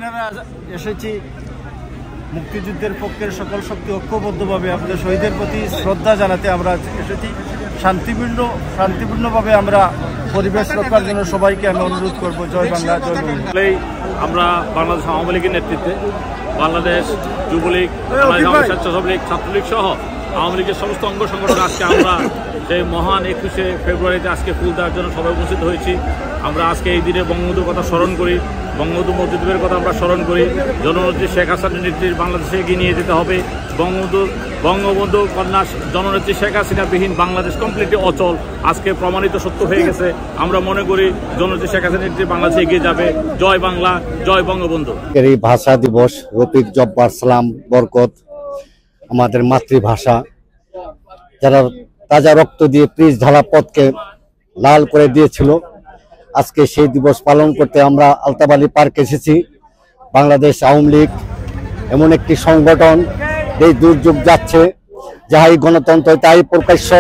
হাসিনারা এসেছি মুক্তিযুদ্ধের পক্ষের সকল শক্তি ঐক্যবদ্ধভাবে আমাদের শহীদের প্রতি শ্রদ্ধা জানাতে আমরা এসেছি। শান্তিপূর্ণভাবে আমরা পরিবেশ রক্ষার জন্য সবাইকে আমি অনুরোধ করব। জয় বাংলা, জয় বাংলা। আমরা বাংলাদেশ আওয়ামী লীগের নেতৃত্বে বাংলাদেশ যুবলীগ, স্বেচ্ছাসেবক লীগ, ছাত্রলীগ সহ আওয়ামী লীগের সমস্ত অঙ্গ সংগঠন আজকে আমরা সেই মহান 21শে ফেব্রুয়ারিতে আজকে ফুল দেওয়ার জন্য সবাই উপস্থিত হয়েছি। আমরা আজকে এই দিনে বঙ্গবন্ধুর কথা স্মরণ করি, বঙ্গবন্ধু মুক্তিযুদ্ধের কথা আমরা স্মরণ করি। জননেত্রী শেখ হাসিনার নেতৃত্বে বাংলাদেশে এগিয়ে নিয়ে যেতে হবে। বঙ্গবন্ধু কন্যা জননেত্রী শেখ হাসিনাবিহীন বাংলাদেশ কমপ্লিটলি অচল, আজকে প্রমাণিত সত্য হয়ে গেছে। আমরা মনে করি জননেত্রী শেখ হাসিনার নেতৃত্বে বাংলাদেশে এগিয়ে যাবে। জয় বাংলা, জয় বঙ্গবন্ধু। এই ভাষা দিবস রফিক জব্বার সালাম বরকত আমাদের মাতৃভাষা, যারা তাজা রক্ত দিয়ে পিচ ঢালা পথকে লাল করে দিয়েছিল, আজকে সেই দিবস পালন করতে আমরা আলতাবালি পার্ক এসেছি। বাংলাদেশ আওয়ামী লীগ এমন একটি সংগঠন, এই দুর্যোগ যাচ্ছে, যাহাই গণতন্ত্র তাই প্রকাশ্য।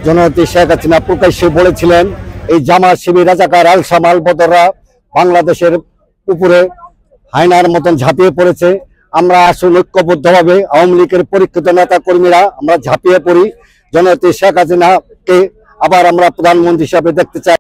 জননেত্রী শেখ হাসিনা প্রকাশ্যে বলেছিলেন এই জামাত শিবির রাজাকার আলসা মালবদররা বাংলাদেশের উপরে হায়নার মতন ঝাঁপিয়ে পড়েছে। আমরা আসলে ঐক্যবদ্ধভাবে আওয়ামী লীগের পরীক্ষিত নেতা কর্মীরা আমরা ঝাঁপিয়ে পড়ি। জননেত্রী শেখ হাসিনাকে আবার আমরা প্রধানমন্ত্রী হিসাবে দেখতে চাই।